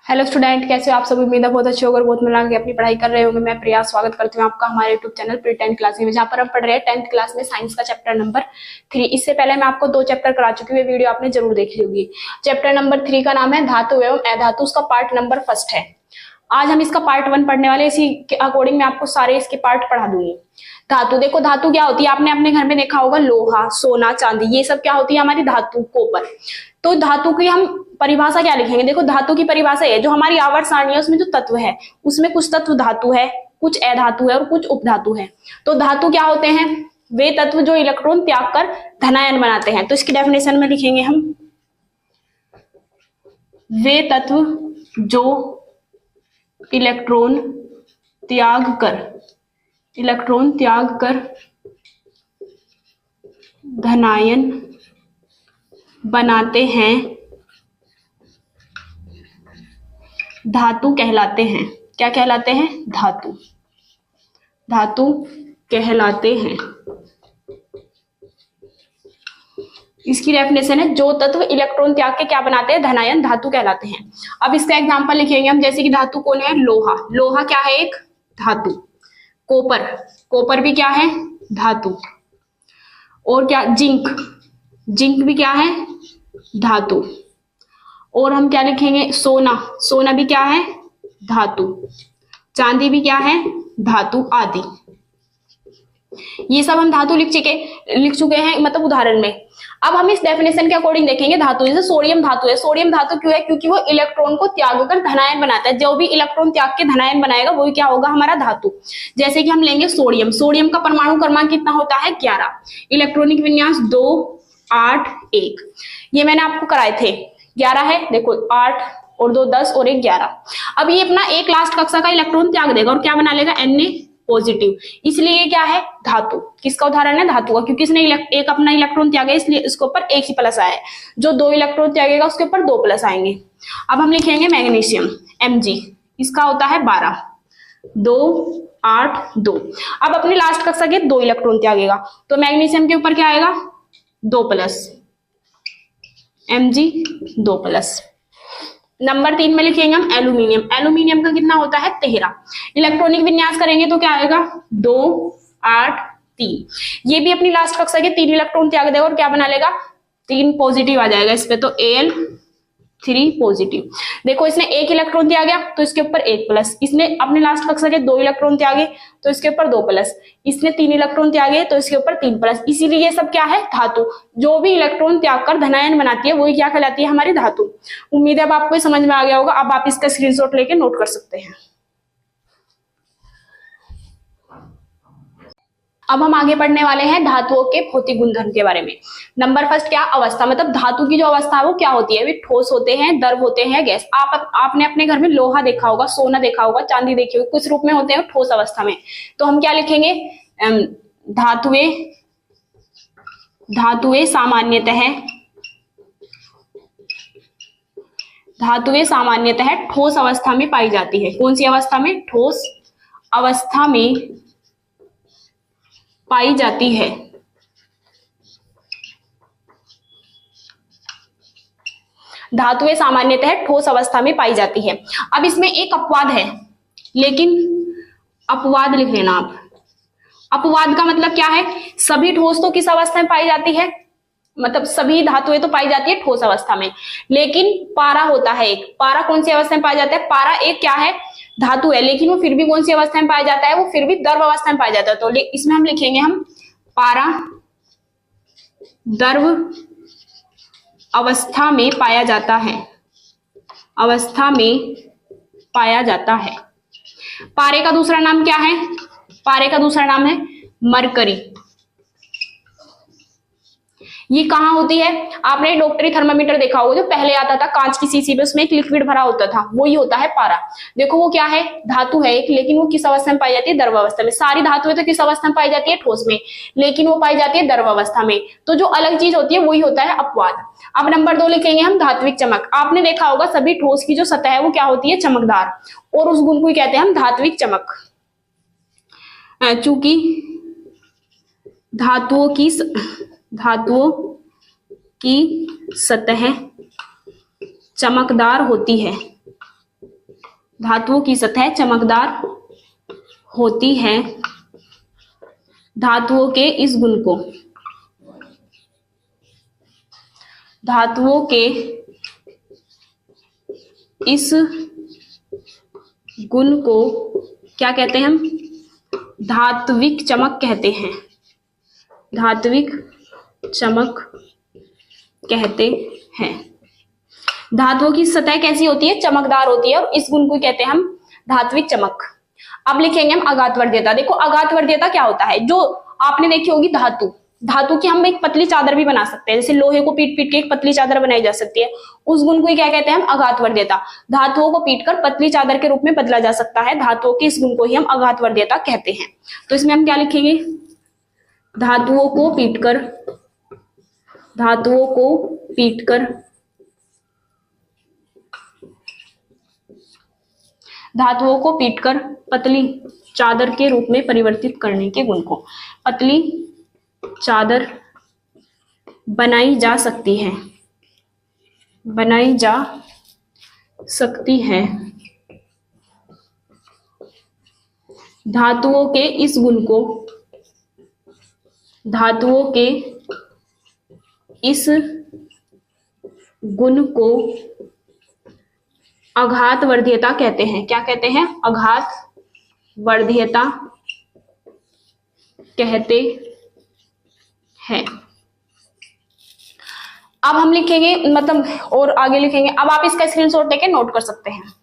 Hello student, कैसे हो आप सब। उम्मीद है बहुत अच्छे होकर बहुत मन लगा के अपनी पढ़ाई कर रहे होंगे। मैं प्रिया स्वागत करती हूँ आपका हमारे YouTube channel pre 10th class में, जहाँ पर हम पढ़ रहे हैं 10th क्लास में साइंस का चैप्टर नंबर 3। इससे पहले मैं आपको 2 चैप्टर करा चुकी हूँ, वीडियो आपने जरूर देखी होगी। चैप्टर नंबर 3 का नाम है धातु एवं अधातु, उसका पार्ट नंबर 1 है। आज हम इसका पार्ट 1 पढ़ने वाले, इसी के अकॉर्डिंग मैं आपको सारे इसके पार्ट पढ़ा दूंगी। धातु, देखो धातु क्या होती है, आपने अपने घर में देखा होगा, लोहा, सोना, चांदी, ये सब क्या होती है हमारी धातु, कॉपर। तो धातु की हम परिभाषा क्या लिखेंगे, देखो धातु की परिभाषा है जो हमारी आवर्त सारणी है उसमें जो तत्व है उसमें कुछ तत्व धातु है, कुछ अधातु है और कुछ उपधातु है। तो धातु क्या होते हैं, वे तत्व जो इलेक्ट्रॉन त्याग कर धनायन बनाते हैं। तो इसकी डेफिनेशन में लिखेंगे हम, वे तत्व जो इलेक्ट्रॉन त्याग कर धनायन बनाते हैं धातु कहलाते हैं। क्या कहलाते हैं, धातु कहलाते हैं। इसकी डेफिनेशन है, जो तत्व इलेक्ट्रॉन त्याग के क्या बनाते हैं, धनायन, धातु कहलाते हैं। अब इसका एग्जांपल लिखेंगे हम, जैसे कि धातु कौन है, लोहा क्या है, एक धातु। कॉपर भी क्या है, धातु। और क्या, जिंक भी क्या है, धातु। और हम क्या लिखेंगे, सोना भी क्या है, धातु। चांदी भी क्या है, धातु आदि। ये सब हम धातु लिख चुके हैं, मतलब उदाहरण में। अब हम इस डेफिनेशन के अकॉर्डिंग देखेंगे धातु। जैसे सोडियम धातु है, सोडियम धातु क्यों है, क्योंकि वो इलेक्ट्रॉन को त्याग कर धनायन बनाता है। जो भी इलेक्ट्रॉन त्याग के धनायन बनाएगा वही क्या होगा, हमारा धातु। जैसे कि हम लेंगे सोडियम का परमाणु क्रमांक कितना होता है, 11। इलेक्ट्रॉनिक विन्यास 2 8 1, ये मैंने आपको कराए थे। 11 है, देखो 8 और 2 10 और 1 11। अब ये अपना एक लास्ट कक्षा का इलेक्ट्रॉन त्याग देगा और क्या बना लेगा, Na पॉजिटिव। इसलिए ये क्या है, धातु। किसका उदाहरण है, धातु का, क्योंकि इसने एक अपना इलेक्ट्रॉन त्यागा इसलिए इसके ऊपर एक ही प्लस आया है। जो 2 इलेक्ट्रॉन त्यागेगा उसके ऊपर 2 प्लस आएंगे। अब हम लिखेंगे मैग्नीशियम, Mg, इसका होता है 12 2 8 2। अब अपनी लास्ट कक्षा के 2 इलेक्ट्रॉन त्यागेगा तो मैग्नीशियम के ऊपर क्या आएगा, 2 प्लस, Mg 2 प्लस। नंबर 3 में लिखेंगे हम एल्यूमिनियम का कितना होता है, 13। इलेक्ट्रॉनिक विन्यास करेंगे तो क्या आएगा, 2 8 3। ये भी अपनी लास्ट कक्षा के 3 इलेक्ट्रॉन त्याग देगा और क्या बना लेगा, 3 पॉजिटिव आ जाएगा इस पे, तो Al3 पॉजिटिव। देखो इसने 1 इलेक्ट्रॉन त्यागा तो इसके ऊपर 1 प्लस, इसने अपने लास्ट कक्षा के 2 इलेक्ट्रॉन त्यागे तो इसके ऊपर 2 प्लस, इसने 3 इलेक्ट्रॉन त्यागे तो इसके ऊपर 3 प्लस। इसीलिए ये सब क्या है, धातु। जो भी इलेक्ट्रॉन त्याग कर धनायन बनाती है वही क्या कहलाती है, हमारी धातु। उम्मीद है अब आपको समझ में आ गया होगा। अब आप इसका स्क्रीनशॉट लेके नोट कर सकते हैं। अब हम आगे पढ़ने वाले हैं धातुओं के भौतिक गुणधर्म के बारे में। नंबर 1 क्या, अवस्था, मतलब धातु की जो अवस्था है वो क्या होती है, वे ठोस होते हैं, द्रव होते हैं, गैस। आपने अपने घर में लोहा देखा होगा, सोना देखा होगा, चांदी देखी होगी, कुछ रूप में होते हैं ठोस अवस्था में। तो हम क्या लिखेंगे, धातुएं सामान्यतः ठोस अवस्था में पाई जाती है। कौन सी अवस्था में, ठोस अवस्था में पाई जाती है। धातुएं सामान्यतः ठोस अवस्था में पाई जाती है। अब इसमें एक अपवाद है, लेकिन अपवाद लिख लेना आप। अपवाद का मतलब क्या है, सभी ठोस तो किस अवस्था में पाई जाती है, मतलब सभी धातुएं तो पाई जाती है ठोस अवस्था में, लेकिन पारा होता है एक। पारा कौन सी अवस्था में पाया जाता है, पारा एक क्या है, धातु है, लेकिन वो फिर भी कौन सी अवस्था में पाया जाता है, वो फिर भी द्रव अवस्था में पाया जाता है। तो इसमें हम लिखेंगे हम, पारा द्रव अवस्था में पाया जाता है, पारे का दूसरा नाम क्या है, पारे का दूसरा नाम है मरकरी। ये कहाँ होती है, आपने डॉक्टरी थर्मामीटर देखा होगा जो पहले आता था कांच की शीशी में, उसमें एक लिक्विड भरा होता था, वो ही होता है पारा। देखो वो क्या है, धातु है एक, लेकिन वो किस अवस्था में पाई जाती है, द्रव अवस्था में। सारी धातुएं तो किस अवस्था में पाई जाती है, ठोस में, लेकिन वो पाई जाती है द्रव अवस्था में। तो जो अलग चीज होती है वही होता है अपवाद। अब नंबर 2 लिखेंगे हम, धात्विक चमक। आपने देखा होगा सभी ठोस की जो सतह है वो क्या होती है, चमकदार, और उस गुण को ही कहते हैं हम धात्विक चमक। चूंकि धातुओं की सतह चमकदार होती है, धातुओं की सतह चमकदार होती है। धातुओं के इस गुण को, धातुओं के इस गुण को क्या कहते हैं हम? धात्विक चमक कहते हैं। धात्विक चमक कहते हैं। धातुओं की सतह कैसी होती है? चमकदार होती है, और इस गुण को कहते हैं हम धात्विक चमक। अब लिखेंगे हम अघात वर्ध्यता। देखो अघात वर्ध्यता क्या होता है? जो आपने देखी होगी धातु, धातु की हम एक पतली चादर भी बना सकते हैं, जैसे लोहे को पीट पीट के एक पतली चादर बनाई जा सकती है, उस गुण को ही क्या कहते हैं हम? अघात वर्ध्यता। धातुओं को पीटकर पतली चादर के रूप में बदला जा सकता है, धातुओं के इस गुण को ही हम अघात वर्ध्यता कहते हैं। तो इसमें हम क्या लिखेंगे? धातुओं को पीटकर, धातुओं को पीटकर, धातुओं को पीटकर पतली चादर के रूप में परिवर्तित करने के गुण को, पतली चादर बनाई जा सकती है, बनाई जा सकती है। धातुओं के इस गुण को, धातुओं के इस गुण को अघात वर्ध्यता कहते हैं। क्या कहते हैं? अघात वर्ध्यता कहते हैं। अब हम लिखेंगे, मतलब और आगे लिखेंगे। अब आप इसका स्क्रीनशॉट लेके नोट कर सकते हैं।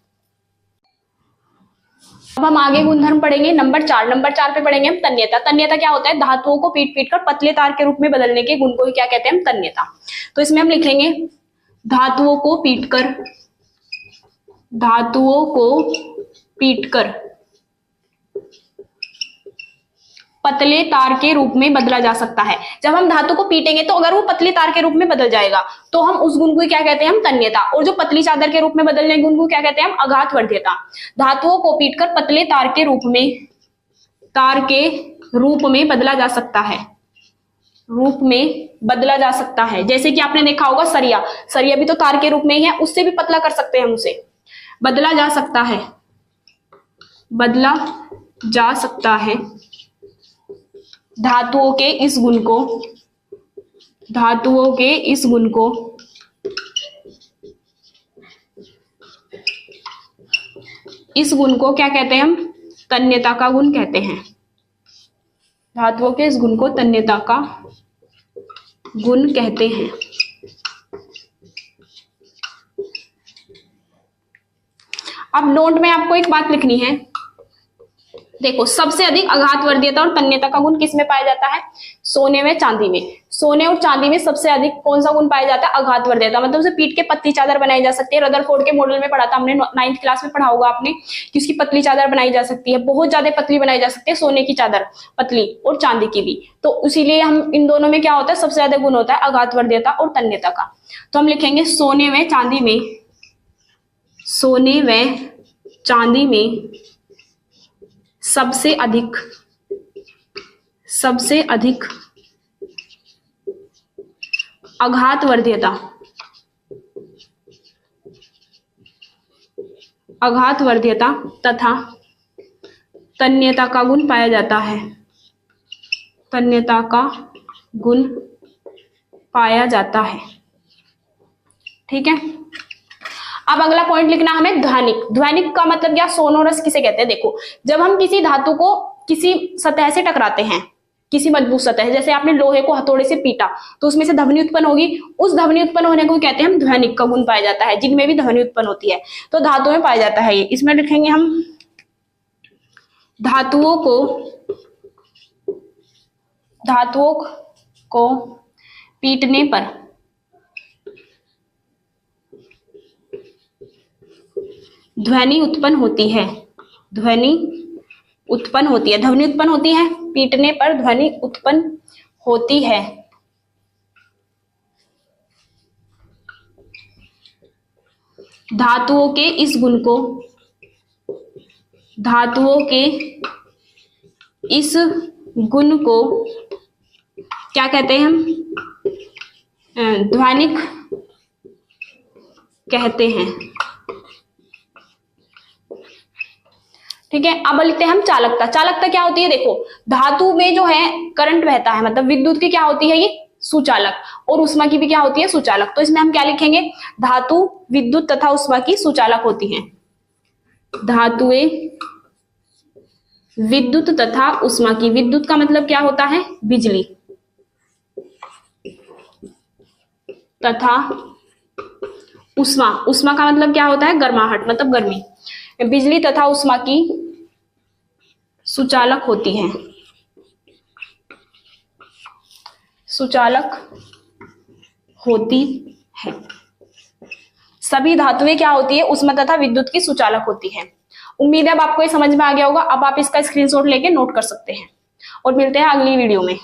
अब हम आगे गुणधर्म पढ़ेंगे नंबर 4। नंबर 4 पे पढ़ेंगे हम तन्यता। तन्यता क्या होता है? धातुओं को पीट पीट कर पतले तार के रूप में बदलने के गुण को ही क्या कहते हैं हम? तन्यता। तो इसमें हम लिखेंगे धातुओं को पीटकर, धातुओं को पीटकर पतले तार के रूप में बदला जा सकता है। जब हम धातु को पीटेंगे तो अगर वो पतले तार के रूप में बदल जाएगा तो हम उस गुण को क्या कहते हैं हम? तन्यता। और जो पतली चादर के रूप में बदलने गुण को क्या कहते हैं हम? अघात वर्ध्यता। धातुओं को पीटकर पतले तार के रूप में, तार के रूप में बदला जा सकता है, रूप में बदला जा सकता है। जैसे कि आपने देखा होगा सरिया, सरिया भी तो तार के रूप में ही है, उससे भी पतला कर सकते हैं हम उसे, बदला जा सकता है, बदला जा सकता है। धातुओं के इस गुण को, धातुओं के इस गुण को इस गुण को क्या कहते हैं हम? तन्यता का गुण कहते हैं। धातुओं के इस गुण को तन्यता का गुण कहते हैं। अब नोट में आपको एक बात लिखनी है। देखो सबसे अधिक अघात वर्ध्यता और तन्यता का गुण किस में पाया जाता है? सोने में, चांदी में। सोने और चांदी में सबसे अधिक कौन सा गुण पाया जाता है? अघात वर्ध्यता। मतलब उसे पीट के पतली चादर बनाई जा सकती है। रदरफोर्ड के मॉडल में पढ़ा था हमने, 9th क्लास में पढ़ा होगा आपने कि उसकी पतली चादर बनाई जा सकती है, बहुत ज्यादा पतली बनाई जा सकती है सोने की चादर, पतली, और चांदी की भी। तो इसीलिए हम इन दोनों में क्या होता है? सबसे ज्यादा गुण होता है अघात वर्ध्यता और तन्यता का। तो हम लिखेंगे सोने व चांदी में, सोने व चांदी में सबसे अधिक, सबसे अधिक अघात वर्ध्यता, अघात वर्ध्यता तथा तन्यता का गुण पाया जाता है, तन्यता का गुण पाया जाता है। ठीक है। अब अगला पॉइंट लिखना हमें ध्वनिक। ध्वनिक का मतलब क्या? सोनोरस किसे कहते हैं? देखो जब हम किसी धातु को किसी सतह से टकराते हैं, किसी मजबूत सतह, जैसे आपने लोहे को हथौड़े से पीटा तो उसमें से ध्वनि उत्पन्न होगी, उस ध्वनि उत्पन्न होने को कहते हैं हम ध्वनिक का गुण पाया जाता है, जिनमें भी ध्वनि उत्पन्न होती है तो धातुओं में पाया जाता है ये। इसमें लिखेंगे हम धातुओं को पीटने पर ध्वनि उत्पन्न होती है, ध्वनि उत्पन्न होती है, ध्वनि उत्पन्न होती है, पीटने पर ध्वनि उत्पन्न होती है। धातुओं के इस गुण को, धातुओं के इस गुण को क्या कहते हैं हम? ध्वनिक कहते हैं। ठीक है। अब लिखते हैं हम चालकता। चालकता क्या होती है, देखो धातु में जो है करंट बहता है, मतलब विद्युत की क्या होती है ये सुचालक, और उष्मा की भी क्या होती है सुचालक। तो इसमें हम क्या लिखेंगे, धातु विद्युत तथा उष्मा की सुचालक होती हैं। धातुएं विद्युत तथा उष्मा की, विद्युत का मतलब क्या होता है बिजली, तथा उष्मा, उष्मा का मतलब क्या होता है गर्माहट, मतलब गर्मी। बिजली तथा उष्मा की सुचालक होती हैं, सुचालक होती है। सभी धातुएं क्या होती है उष्मा तथा विद्युत की सुचालक होती है। उम्मीद है अब आपको ये समझ में आ गया होगा। अब आप इसका स्क्रीनशॉट लेके नोट कर सकते हैं, और मिलते हैं अगली वीडियो में।